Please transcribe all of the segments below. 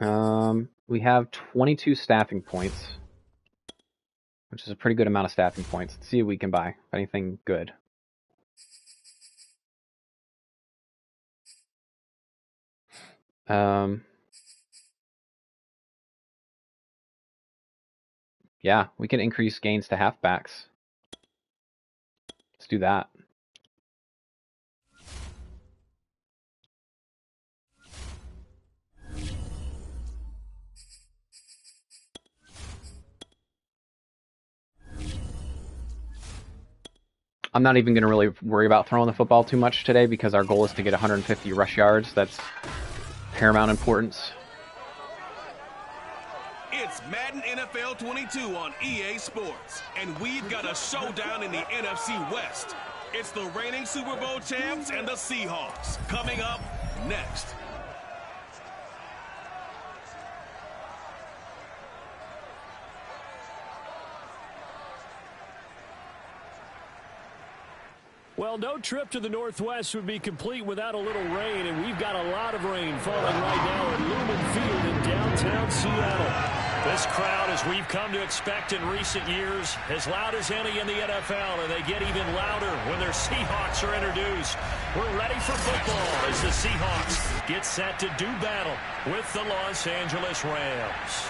We have 22 staffing points, which is a pretty good amount of staffing points. Let's see what we can buy. Anything good. Yeah, we can increase gains to halfbacks. Let's do that. I'm not even going to really worry about throwing the football too much today because our goal is to get 150 rush yards. That's paramount importance. It's Madden NFL 22 on EA Sports, and we've got a showdown in the NFC West. It's the reigning Super Bowl champs and the Seahawks coming up next. Well, no trip to the Northwest would be complete without a little rain, and we've got a lot of rain falling right now at Lumen Field in downtown Seattle. This crowd, as we've come to expect in recent years, as loud as any in the NFL, and they get even louder when their Seahawks are introduced. We're ready for football as the Seahawks get set to do battle with the Los Angeles Rams.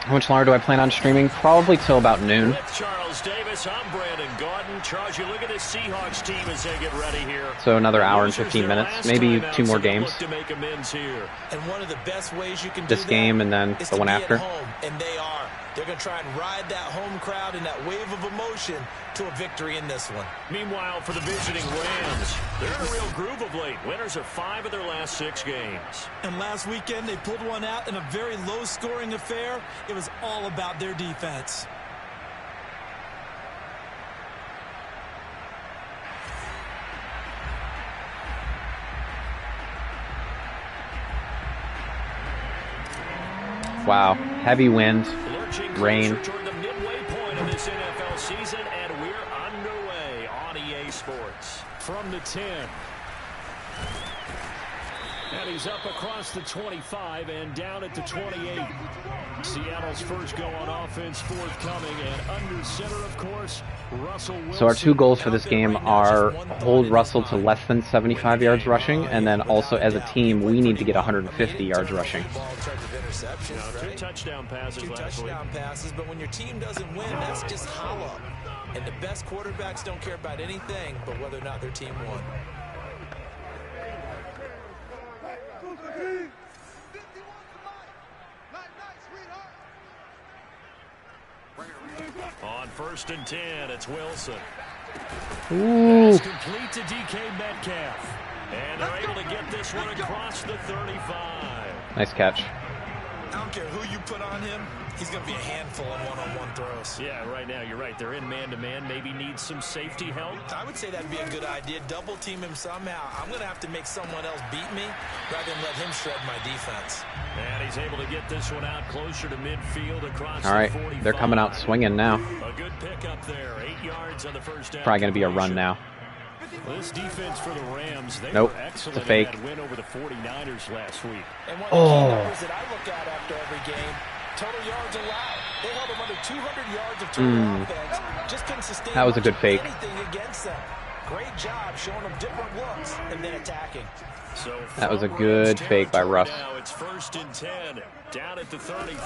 How much longer do I plan on streaming? Probably till about noon. With Charles Davis, I'm Brandon Gordon. Charles, you look at the Seahawks team as they get ready here. So another hour and 15 minutes, maybe 2 more games. To make amends here. And one of the best ways you can this do game that and then is the to one be after. At home, and they are. They're going to try and ride that home crowd and that wave of emotion to a victory in this one. Meanwhile, for the visiting Rams, they're in a real groove of late. Winners of 5 of their last 6 games. And last weekend, they pulled one out in a very low-scoring affair. It was all about their defense. Wow, heavy wind, rain. Toward the midway point of this NFL season, and we're underway on EA Sports. From the 10. And he's up across the 25 and down at the 28. Seattle's first go on offense forthcoming, and under center, of course, Russell Wilson. So our 2 goals for this game are hold Russell to less than 75 yards rushing, and then also as a team, we need to get 150 yards rushing. 2 touchdown passes last week. But when your team doesn't win, that's just hollow. And the best quarterbacks don't care about anything but whether or not their team won. On 1st and 10, it's Wilson. Ooh. That's complete to DK Metcalf. And they're able to get this one across the 35. Nice catch. I don't care who you put on him, he's going to be a handful on one-on-one throws. Yeah, right now, you're right. They're in man-to-man. Maybe needs some safety help. I would say that'd be a good idea. Double team him somehow. I'm going to have to make someone else beat me rather than let him shred my defense. And he's able to get this one out closer to midfield across All right, the 45. they're coming out swinging now. A good pickup there. 8 yards on the first down. Probably going to be a run now. This defense for the Rams, they nope, were excellent it's a fake. in that win over the 49ers last week. And one of the key numbers that I look at after every game, total yards allowed. They held them under 200 yards of total offense. Just couldn't sustain that was a good fake. Anything against them. Great job showing them different looks and then attacking. So that was a good fake by Russ. Now it's 1st and 10, down at the 33.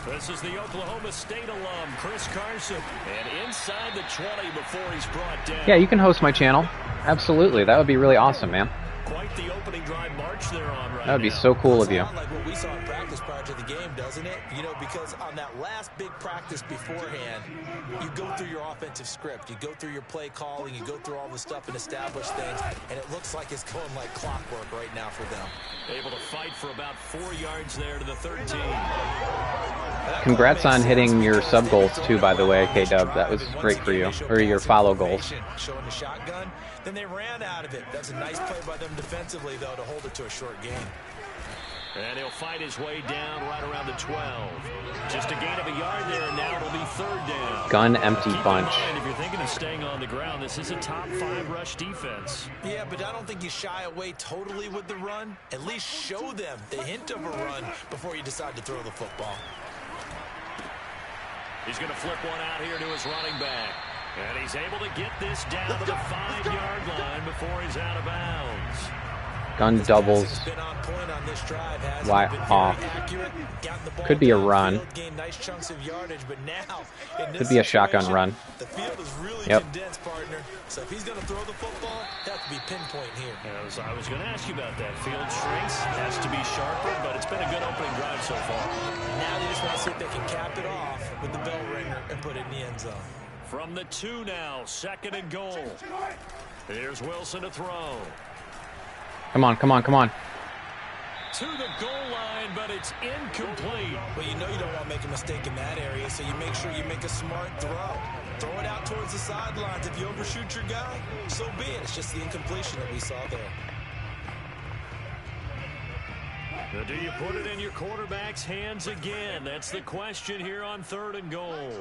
This is the Oklahoma State alum, Chris Carson. And inside the 20 before he's brought down. Yeah, you can host my channel. Absolutely. That would be really awesome, man. Quite the opening drive march they're on right now. That would be so cool of you. Like what we saw in practice prior to the game, doesn't it? You know, because on that last big practice beforehand, you go through your offensive script, you go through your play calling, you go through all the stuff and establish things, and it looks like it's going like clockwork right now for them. Able to fight for about 4 yards there to the 13. Congrats on hitting your sub goals too, by the way, K-Dub. That was great for you, or your follow goals. Showing the shotgun, then they ran out of it. That's a nice play by them defensively, though, to hold it to a short game. And he'll fight his way down right around the 12. Just a gain of a yard there, and now it'll be 3rd down. Gun empty bunch. If you're thinking of staying on the ground. This is a top 5 rush defense. Yeah, but I don't think you shy away totally with the run. At least show them the hint of a run before you decide to throw the football. He's going to flip one out here to his running back. And he's able to get this down to the 5-yard line before he's out of bounds. Gun doubles. Why off? Could be a run. Could be a shotgun run. The field is really Yep. condensed, partner. So if he's going to throw the football, that could be pinpoint here. I was going to ask you about that. Field shrinks, has to be sharper, but it's been a good opening drive so far. Now they just want to see if they can cap it off with the bell ringer and put it in the end zone. From the 2 now, 2nd and goal. Here's Wilson to throw. Come on, come on, come on. To the goal line, but it's incomplete. Well, you know you don't want to make a mistake in that area, so you make sure you make a smart throw. Throw it out towards the sidelines. If you overshoot your guy, so be it. It's just the incompletion that we saw there. Now, do you put it in your quarterback's hands again? That's the question here on 3rd and goal.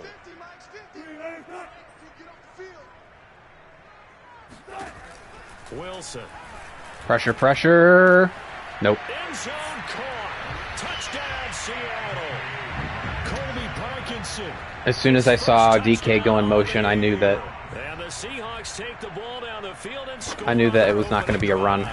Wilson. Pressure, pressure. Nope. End zone caught. Touchdown, Seattle. Colby Parkinson. As soon as I saw DK go in motion, I knew that And the Seahawks take the ball down the field and score. I knew that it was not going to be a run.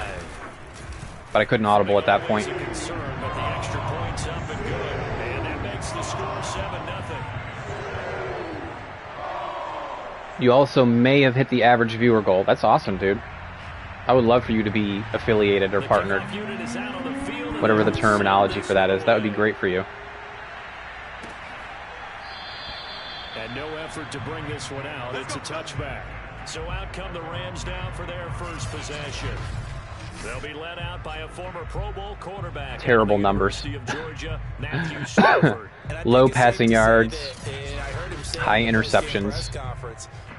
But I couldn't audible at that point. It's a concern, but the extra point's up and good. And that makes the score 7-0. You also may have hit the average viewer goal. That's awesome, dude. I would love for you to be affiliated or partnered. Whatever the terminology for that is. That would be great for you. And no effort to bring this one out. It's a touchback. So out come the Rams now for their first possession. They'll be led out by a former Pro Bowl quarterback. Terrible numbers. Georgia, Low passing yards. High interceptions.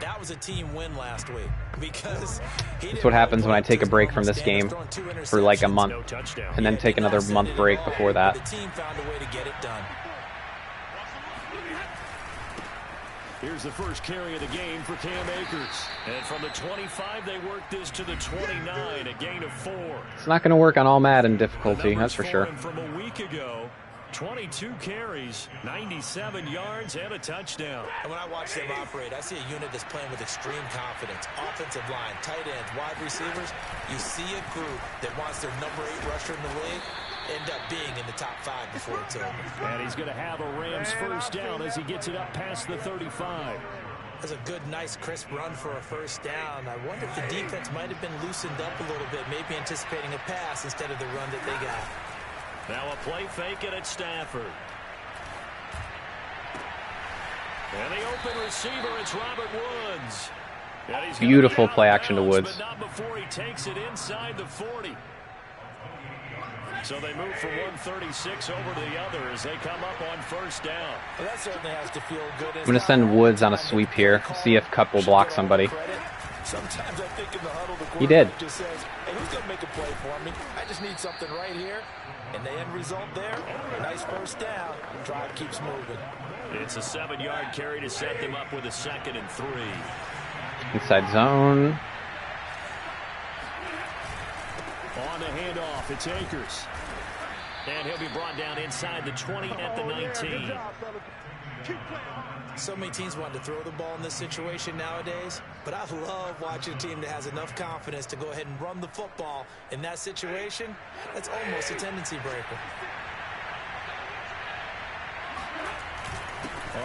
That was a team win last week because that's what happens when I take a break from this game for like a month and then take another month break before that. The team found a way to get it done. Here's the first carry of the game for Cam Akers. And from the 25, they work this to the 29, a gain of 4. It's not going to work on all Madden difficulty, that's for sure. From a week ago, 22 carries, 97 yards, and a touchdown. And when I watch them operate, I see a unit that's playing with extreme confidence. Offensive line, tight ends, wide receivers. You see a group that wants their number 8 rusher in the league end up being in the top 5 before it's over. And he's going to have a Rams first down as he gets it up past the 35. That's a good, nice, crisp run for a first down. I wonder if the defense might have been loosened up a little bit, maybe anticipating a pass instead of the run that they got. Now a play fake it at Stafford. And the open receiver, it's Robert Woods. Beautiful play action to Woods. But not before he takes it inside the 40. So they move from 136 over to the other as they come up on first down. Well, that certainly has to feel good. I'm going to send Woods on a sweep here. See if Cup will block somebody. Sometimes I think in the huddle, the he did. Just says, hey, who's going to make a play for me? I just need something right here. And the end result there, a nice first down. The drive keeps moving. It's a 7-yard carry to set them up with a 2nd and 3. Inside zone. On the handoff, it's Akers. And he'll be brought down inside the 20 at the 19. So many teams want to throw the ball in this situation nowadays, but I love watching a team that has enough confidence to go ahead and run the football in that situation. That's almost a tendency breaker.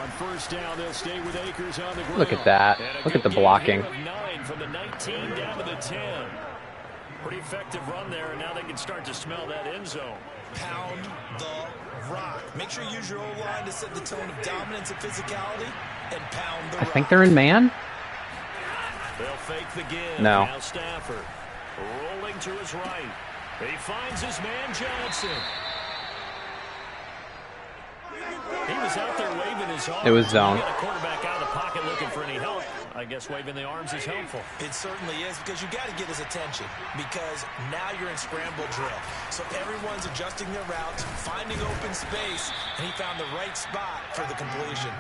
On first down, they'll stay with Akers on the ground. Look at that. Look at the blocking. 9 from the 19 down to the 10. Pretty effective run there, and now they can start to smell that end zone. Pound the rock. Make sure you use your O-line to set the tone of dominance and physicality, and pound the rock. I think they're in man. They'll fake the give. No. Now Stafford rolling to his right. He finds his man Johnson. He was out there waving his arms. It was zone. Got a quarterback out of the pocket looking for any help. I guess waving the arms is helpful. It certainly is, because you got to get his attention, because now you're in scramble drill. So everyone's adjusting their routes, finding open space, and he found the right spot for the completion.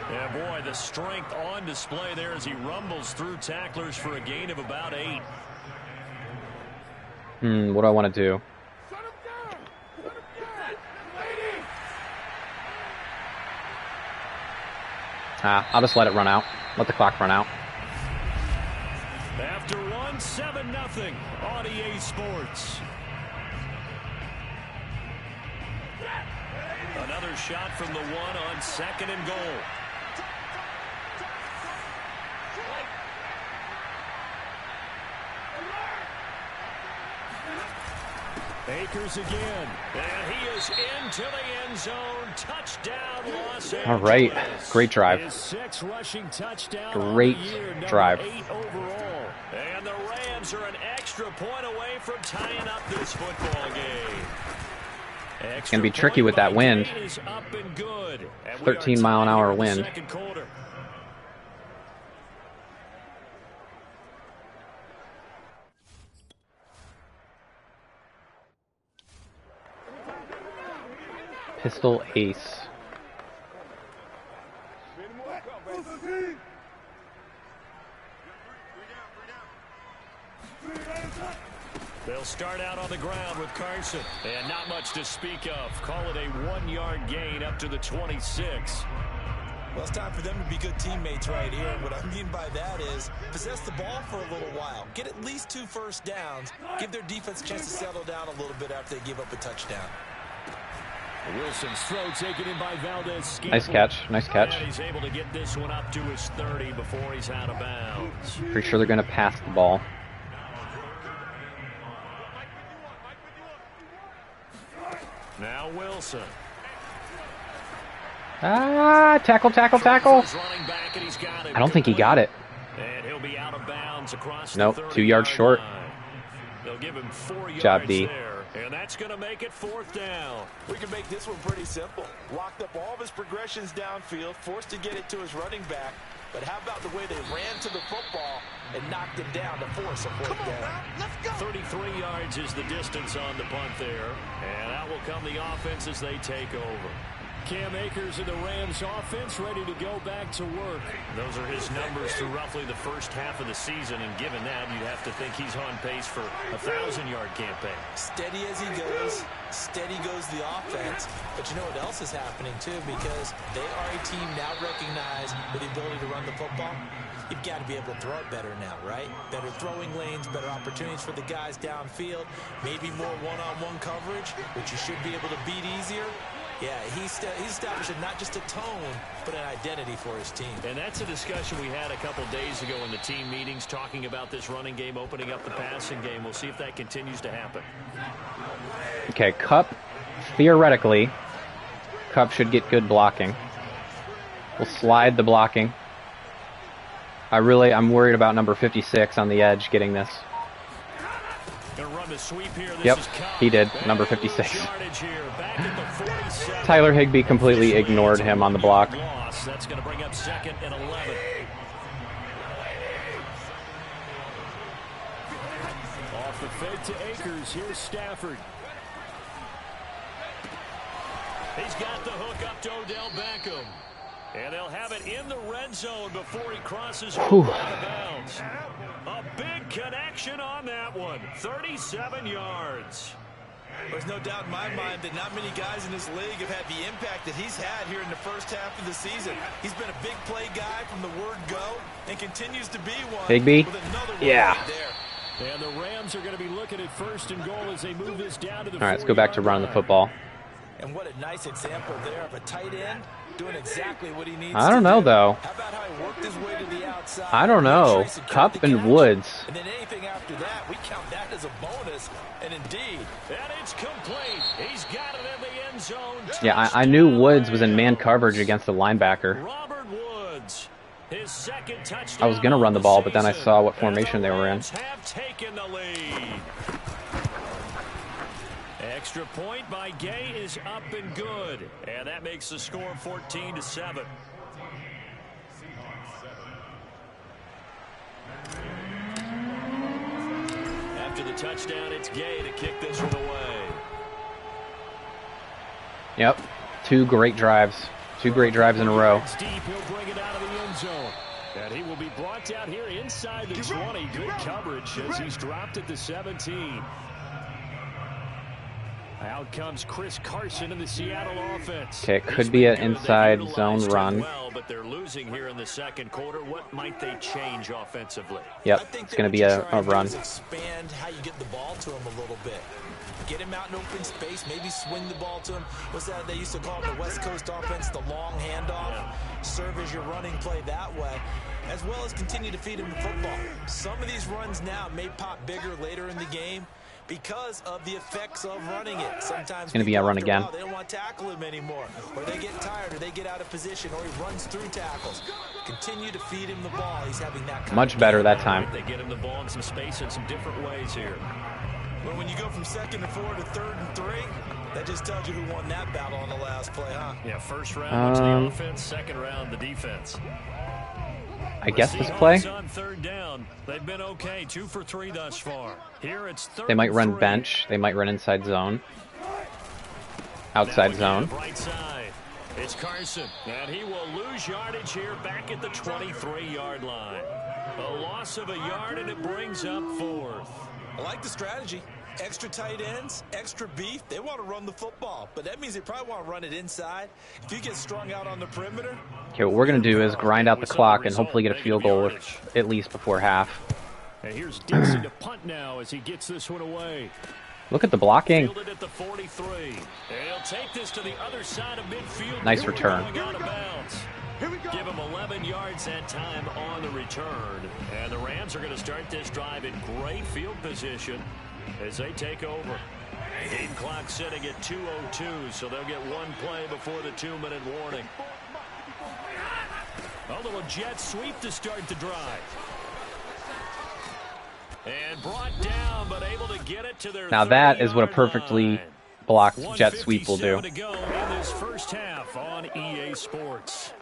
Yeah, boy, the strength on display there as he rumbles through tacklers for a gain of about 8. What do I want to do? I'll just let it run out. Let the clock run out. After 1, 7-0 on EA Sports. Another shot from the 1 on 2nd and goal. Akers again, and he is into the end zone. Touchdown, Los Angeles. All right, great drive. His 6th rushing touchdown. Great drive. 8 overall. And the Rams are an extra point away from tying up this football game. It's going to be tricky with that wind. 13-mile-an-hour wind. Pistol ace. They'll start out on the ground with Carson. And not much to speak of. Call it a 1-yard gain up to the 26. Well, it's time for them to be good teammates right here. And what I mean by that is possess the ball for a little while. Get at least 2 first downs. Give their defense a chance to settle down a little bit after they give up a touchdown. Wilson's throw taken in by Valdez. Nice catch. Nice catch. And he's able to get this one up to his 30 before he's out of bounds. Pretty sure they're going to pass the ball. Now Wilson. Tackle, tackle, tackle. I don't think he got it. And he'll be out of bounds across nope, the 2 yards short. They'll give him 4 yards Job D. there, and that's going to make it 4th down. We can make this one pretty simple. Locked up all of his progressions downfield, forced to get it to his running back. But how about the way they ran to the football and knocked him down to force a 4th down? Let's go. 33 yards is the distance on the punt there. And out will come the offense as they take over. Cam Akers in the Rams offense ready to go back to work. Those are his numbers through roughly the first half of the season, and given that, you'd have to think he's on pace for a 1,000-yard campaign. Steady as he goes, steady goes the offense. But you know what else is happening, too, because they are a team now recognized with the ability to run the football. You've got to be able to throw it better now, right? Better throwing lanes, better opportunities for the guys downfield, maybe more one-on-one coverage, which you should be able to beat easier. Yeah, he's establishing not just a tone, but an identity for his team. And that's a discussion we had a couple days ago in the team meetings, talking about this running game, opening up the passing game. We'll see if that continues to happen. Okay, Kupp, theoretically, Kupp should get good blocking. We'll slide the blocking. I'm worried about number 56 on the edge getting this. Yep, he did, number 56. Tyler Higbee completely ignored him on the block. That's going to bring up 2nd and 11. Off the fake to Akers. Here's Stafford. He's got the hook up to Odell Beckham. And they'll have it in the red zone before he crosses over out of bounds. A big connection on that one. 37 yards. There's no doubt in my mind that not many guys in this league have had the impact that he's had here in the first half of the season. He's been a big play guy from the word go and continues to be one. Higbee? Yeah. Right there. And the Rams are going to be looking at 1st and goal as they move this down to the 40-yard line. All right, let's go back to running the football. And what a nice example there of a tight end doing exactly what he needs. I don't know, though. How about how he worked his way to the outside? I don't know. Kupp and Woods. And then anything after that, we count that as a bonus. And indeed, and it's complete. He's got it in the end zone. Yeah, I knew Woods was in man coverage against the linebacker. Robert Woods, his 2nd touchdown. I was going to run the ball, but then I saw what formation they were in. Have taken the lead. Extra point by Gay is up and good. And that makes the score 14-7. After the touchdown, it's Gay to kick this one away. Yep. 2 great drives. 2 great drives in a row. Deep, he'll bring it out of the end zone. And he will be brought down here inside the 20. Good coverage as he's dropped at the 17. Out comes Chris Carson in the Seattle offense. Okay, it could be an inside zone run. Well, but they're losing here in the second quarter. What might they change offensively? Yep, it's going to be a run. Expand how you get the ball to him a little bit. Get him out in open space, maybe swing the ball to him. What's that they used to call it, the West Coast offense, the long handoff? Yeah. Serve as your running play that way, as well as continue to feed him the football. Some of these runs now may pop bigger later in the game because of the effects of running it. Sometimes it's going to be a run again. They don't want to tackle him anymore, or they get tired, or they get out of position, or he runs through tackles. Continue to feed him the ball. He's having that kind much better that time. They get him the ball in some space in some different ways here. But when you go from 2nd and 4 to 3rd and 3, that just tells you who won that battle on the last play, huh? Yeah, first round was the offense, second round the defense. I guess this play. On 3rd down, they've been okay, 2 for 3 thus far. Here it's 3rd. They might run bench. They might run inside zone. Outside zone. Right side. It's Carson, and he will lose yardage here back at the 23-yard line. A loss of a yard, and it brings up 4th. I like the strategy. Extra tight ends, extra beef. They want to run the football, but that means they probably want to run it inside. If you get strung out on the perimeter. Okay, what we're going to do is grind out the clock and hopefully get a field goal at least before half. And here's Dixon to punt now as he gets this one away. Look at the blocking. At the 43. And he'll take this to the other side of midfield. Nice return. Give him 11 yards that time on the return. And the Rams are going to start this drive in great field position as they take over. Game clock sitting at 2:02, so they'll get one play before the 2-minute warning. A little jet sweep to start the drive. And brought down, but able to get it to their now that is what a perfectly blocked jet sweep will do. To go in this first half on EA Sports.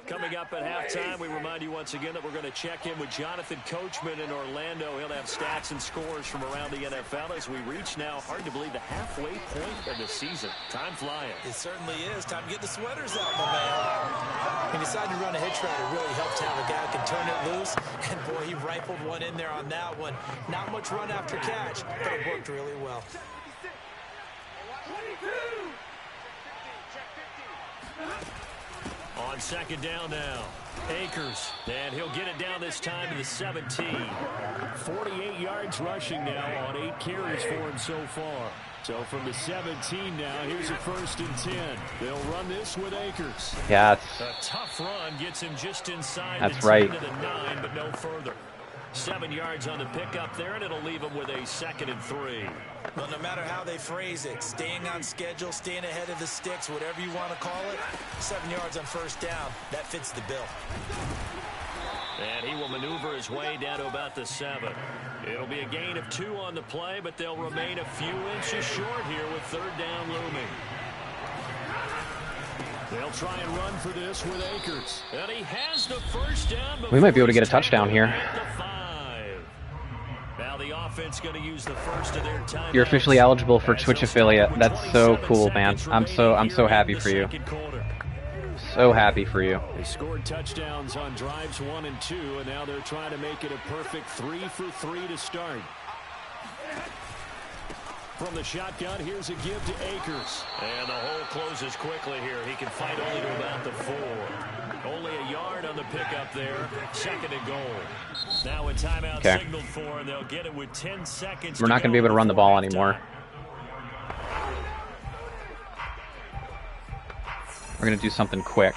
Coming up at halftime, we remind you once again that we're going to check in with Jonathan Coachman in Orlando. He'll have stats and scores from around the NFL as we reach now, hard to believe, the halfway point of the season. Time flying. It certainly is. Time to get the sweaters out, my man. He decided to run a hitch route. It really helps to have a guy who can turn it loose. And, boy, he rifled one in there on that one. Not much run after catch, but it worked really well. On 2nd down now, Akers, and he'll get it down this time to the 17. 48 yards rushing now on 8 carries for him so far. So from the 17 now, here's a 1st and 10. They'll run this with Akers. Yeah, a tough run gets him just inside that's the 10 right. to the 9, but no further. 7 yards on the pickup there, and it'll leave him with a 2nd and 3. Well, no matter how they phrase it, staying on schedule, staying ahead of the sticks, whatever you want to call it, 7 yards on 1st down, that fits the bill. And he will maneuver his way down to about the 7. It'll be a gain of 2 on the play, but they'll remain a few inches short here with 3rd down looming. They'll try and run for this with Akers. And he has the 1st down. We might be able to get a touchdown here. Now the offense going to use the first of their time. You're officially eligible for Twitch affiliate. That's so cool, man. I'm so happy for you. So happy for you. They scored touchdowns on drives 1 and 2, and now they're trying to make it a perfect 3 for 3 to start. From the shotgun, here's a give to Akers. And the hole closes quickly here. He can fight only to about the 4. Only a yard on the pickup there. 2nd and goal. Now a timeout signaled for, and they'll get it with 10 seconds. We're not going to be able to run the ball anymore. We're going to do something quick.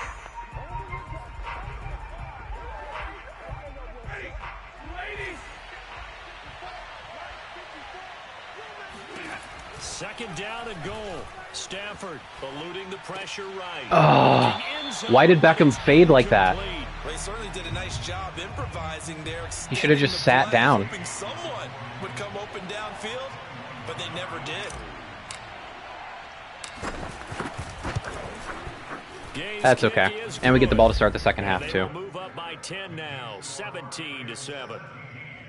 Second down and goal. Stafford eluding the pressure right. Oh, why did Beckham fade like that? They certainly did a nice job improvising there. He should have just sat down. Hoping someone would come open downfield, but they never did. That's okay. And we get the ball to start the second half too. Move up by 10 now, 17-7.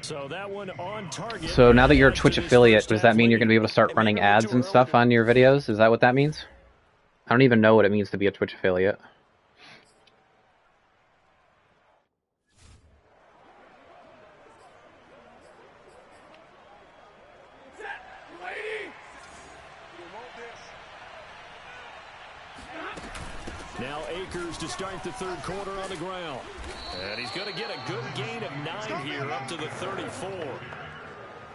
So that one on target. So now that you're a Twitch affiliate, does that mean you're going to be able to start running ads and stuff on your videos? Is that what that means? I don't even know what it means to be a Twitch affiliate. Now Akers to start the third quarter on the ground. And he's going to get a good gain of 9 here up to the 34.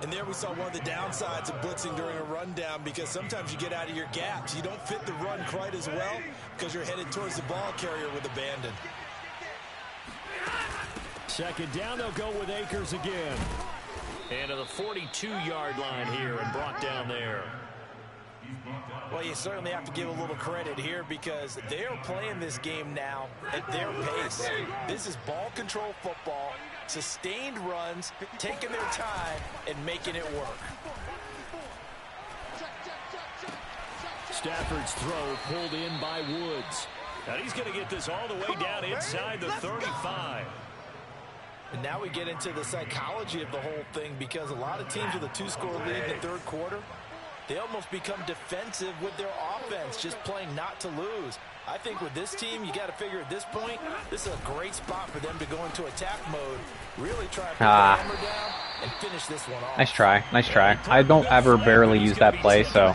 And there we saw one of the downsides of blitzing during a rundown, because sometimes you get out of your gaps. You don't fit the run quite as well because you're headed towards the ball carrier with abandon. Second down, they'll go with Akers again. And to the 42-yard line here and brought down there. Well, you certainly have to give a little credit here because they're playing this game now at their pace. This is ball control football, sustained runs, taking their time and making it work. Stafford's throw pulled in by Woods. And he's going to get this all the way down inside the 35. And now we get into the psychology of the whole thing, because a lot of teams with a 2-score lead in the third quarter, they almost become defensive with their offense, just playing not to lose. I think with this team, you got to figure at this point, this is a great spot for them to go into attack mode, really try to put the hammer down and finish this one off. Nice try. Nice try. I don't ever barely use that play, so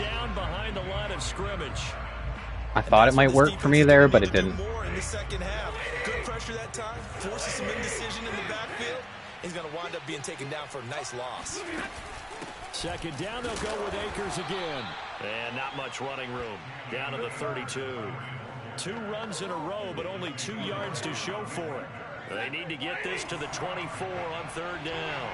I thought it might work for me there, but it didn't. Good pressure that time, forces some indecision in the backfield. He's going to wind up being taken down for a nice loss. Second down, they'll go with Akers again. And not much running room. Down to the 32. 2 runs in a row, but only 2 yards to show for it. They need to get this to the 24 on third down.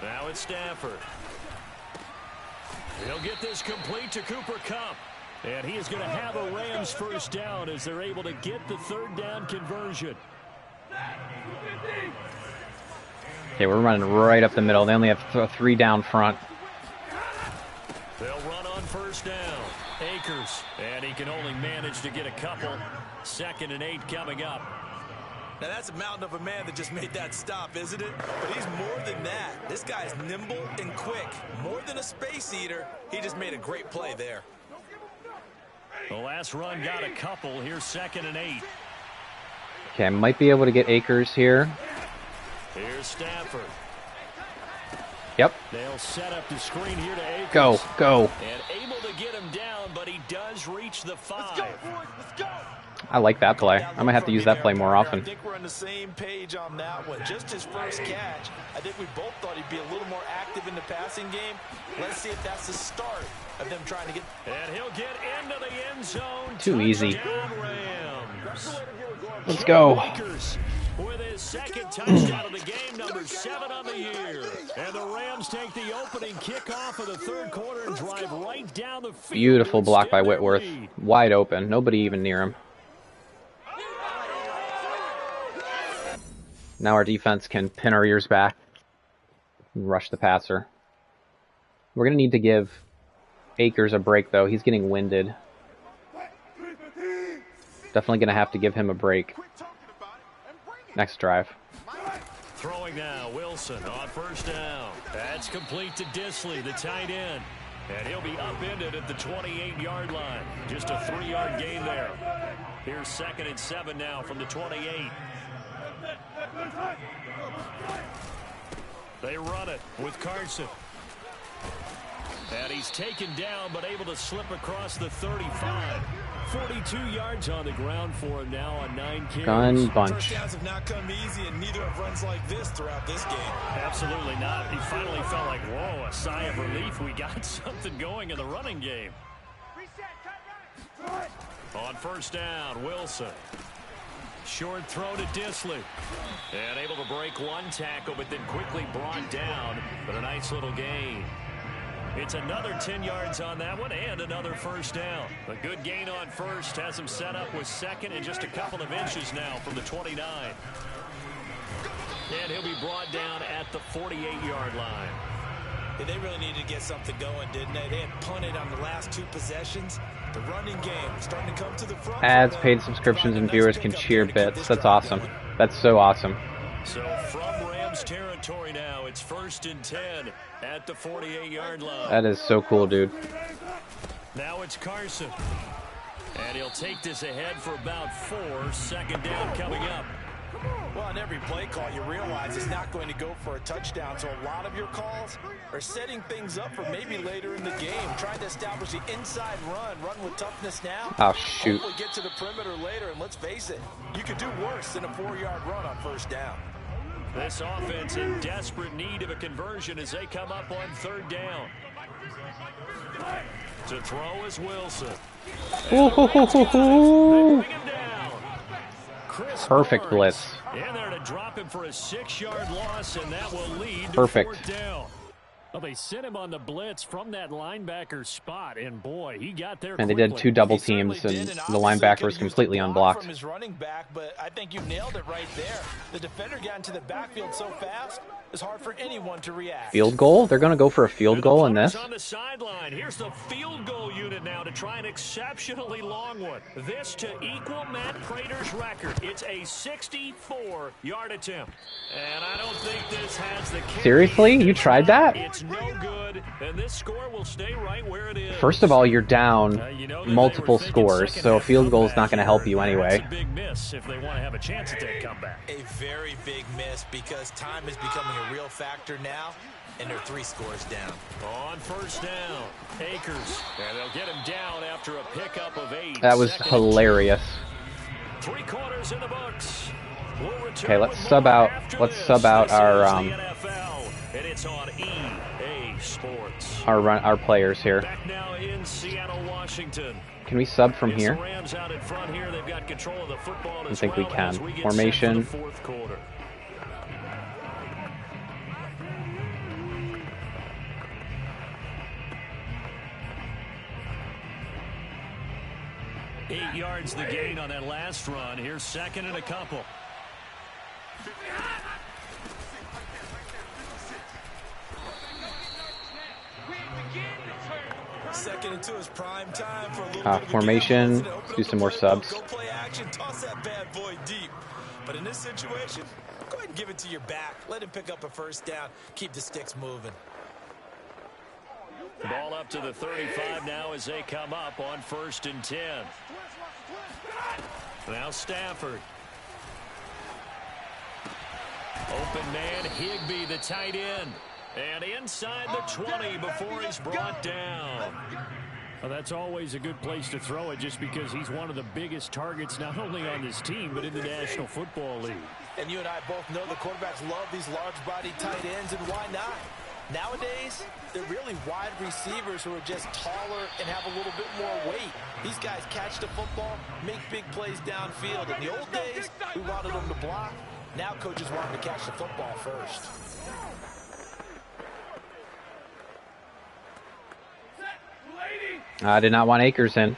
Now it's Stafford. He'll get this complete to Cooper Kupp. And he is going to have a Rams first down as they're able to get the third down conversion. Okay, we're running right up the middle. They only have 3 down front. They'll run on first down. Akers. And he can only manage to get a couple. 2nd and 8 coming up. Now that's a mountain of a man that just made that stop, isn't it? But he's more than that. This guy's nimble and quick. More than a space eater. He just made a great play there. The last run got a couple. Here's 2nd and 8. Okay, I might be able to get Akers here. Here's Stafford. Yep. They'll set up the screen here to Akers. Go, go. And able to get him down, but he does reach the 5. Let's go, boys. Let's go. I like that play. I might have to use that play more often. I think we're on the same page on that one. Just his first catch, I think we both thought he'd be a little more active in the passing game. Let's see if that's the start of them trying to get. And he'll get into the end zone. Too easy. Rams. Let's go. Akers with his 2nd touchdown of the game, number 7 on the year. And the Rams take the opening kickoff of the third quarter and drive right down the field. Beautiful block by Whitworth. Wide open. Nobody even near him. Now our defense can pin our ears back and rush the passer. We're going to need to give Akers a break, though. He's getting winded. Definitely going to have to give him a break. Next drive. Throwing now, Wilson on first down. That's complete to Disley, the tight end. And he'll be upended at the 28-yard line. Just a 3-yard gain there. Here's 2nd and 7 now from the 28. They run it with Carson. And he's taken down, but able to slip across the 35. 42 yards on the ground for him now on 9 carries. Gun bunch. Touchdowns have not come easy, and neither have runs like this throughout this game. Absolutely not. He finally felt like, whoa, a sigh of relief. We got something going in the running game. On first down, Wilson. Short throw to Disley. And able to break one tackle, but then quickly brought down. But a nice little gain. It's another 10 yards on that one and another first down. A good gain on first. Has him set up with 2nd and just a couple of inches now from the 29. And he'll be brought down at the 48-yard line. They really needed to get something going, didn't they? They had punted on the last 2 possessions. The running game starting to come to the front. Ads, paid subscriptions, and viewers can cheer bits. That's awesome. That's so awesome. So from Rams territory now, it's 1st and 10 at the 48-yard line. That is so cool, dude. Now it's Carson. And he'll take this ahead for about 4. 2nd down coming up. Well, on every play call, you realize it's not going to go for a touchdown. So a lot of your calls are setting things up for maybe later in the game, trying to establish the inside run with toughness now. Oh, shoot. Hopefully get to the perimeter later, and let's face it, you could do worse than a 4-yard run on 1st down. This offense in desperate need of a conversion as they come up on 3rd down. To throw is Wilson. Perfect blitz. In there to drop him for a 6-yard loss, and that will lead to Perfect. 4th down. Well, they sent him on the blitz from that linebacker spot, and boy, he got there And they quickly. did 2 double teams, and the linebacker was completely unblocked. From his running back, but I think you nailed it right there. The defender got into the backfield so fast, it's hard for anyone to react. Field goal? They're going to go for a field goal in this? On the sideline. Here's the field goal unit now to try an exceptionally long one. This to equal Matt Prater's record. It's a 64-yard attempt. And I don't think this has the... Seriously? You tried that? It's no good, and this score will stay right where it is. First of all, you're down multiple scores, so a field goal is not going to help you anyway. It's a big miss if they want to have a chance at that comeback. A very big miss because time is becoming a real factor now, and they're 3 scores down. On 1st down, Akers, and they'll get him down after a pickup of 8. That was hilarious. 3 quarters in the books. Okay, let's sub out our And it's on EA Sports. our players here. Back now in Seattle, Washington. Can we sub from here? Rams out in front here. They've got control of the football I think we well can. as we get Formation. set for the 4th quarter. Eight yards the gain on that last run. Here's 2nd and a couple. Second and 2 is prime time for a little bit of formation. Let's do some more subs. Go play action, toss that bad boy deep. But in this situation, go ahead and give it to your back. Let him pick up a 1st down. Keep the sticks moving. Ball up to the 35 now as they come up on 1st and 10. Now Stafford. Open man, Higbee, the tight end. And inside the 20 before he's brought down. Well, that's always a good place to throw it just because he's one of the biggest targets not only on this team but in the National Football League. And you and I both know the quarterbacks love these large-bodied tight ends, and why not? Nowadays, they're really wide receivers who are just taller and have a little bit more weight. These guys catch the football, make big plays downfield. In the old days, we wanted them to block. Now coaches want them to catch the football first. I did not want Akers in.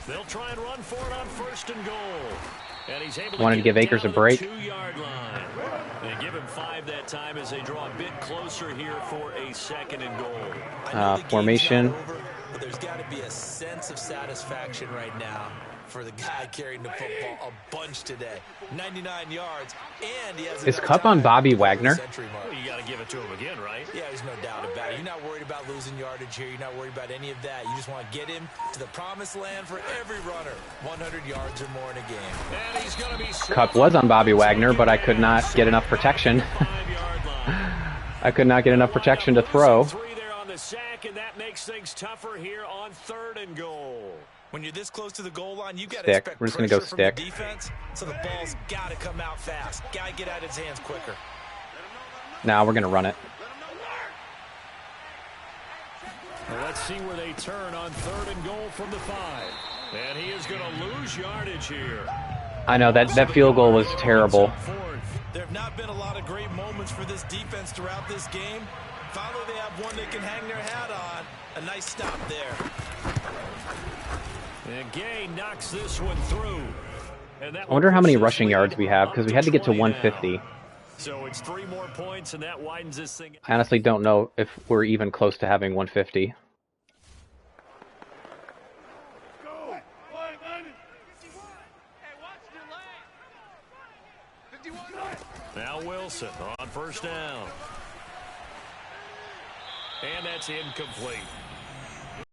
They'll try and run for it on 1st and goal. And he's able Wanted to give Akers a break. 2-yard line. They give him 5 that time as they draw a bit closer here for a 2nd and goal. Formation. Over, but there's got to be a sense of satisfaction right now for the guy carrying the football a bunch today. 99 yards, and he has Is Cup on Bobby Wagner? Well, you got to give it to him again, right? Yeah, there's no doubt about it. You're not worried about losing yardage here. You're not worried about any of that. You just want to get him to the promised land for every runner. 100 yards or more in a game. And he's going to be Cup was on Bobby Wagner, but I could not get enough protection. I could not get enough protection to throw. 3 there on the sack, and that makes things tougher here on 3rd and goal. When you're this close to the goal line, you got to Stick. expect We're just going to go pressure from the stick. defense, so the ball's got to come out fast. Got to get out of his hands quicker. Now we're going to run it. Well, let's see where they turn on 3rd and goal from the 5. And he is going to lose yardage here. I know, that field goal was terrible. There have not been a lot of great moments for this defense throughout this game. Finally, they have one they can hang their hat on. A nice stop there. And Gay knocks this one through. And that I wonder how many rushing yards we have, because we had to get to 150. So it's 3 more points, and that widens this thing. I honestly don't know if we're even close to having 150. Now Wilson on first down. And that's incomplete.